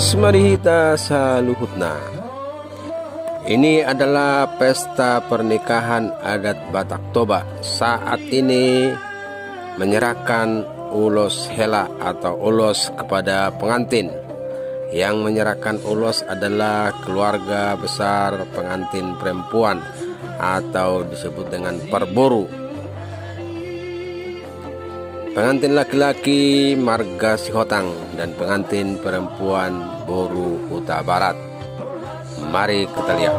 Ulos marihita sa luhutna. Ini adalah pesta pernikahan adat Batak Toba. Saat ini menyerahkan ulos hela atau ulos kepada pengantin. Yang menyerahkan ulos adalah keluarga besar pengantin perempuan atau disebut dengan perboru. Pengantin laki-laki marga Sihotang dan pengantin perempuan Boru Huta Barat. Mari kita lihat.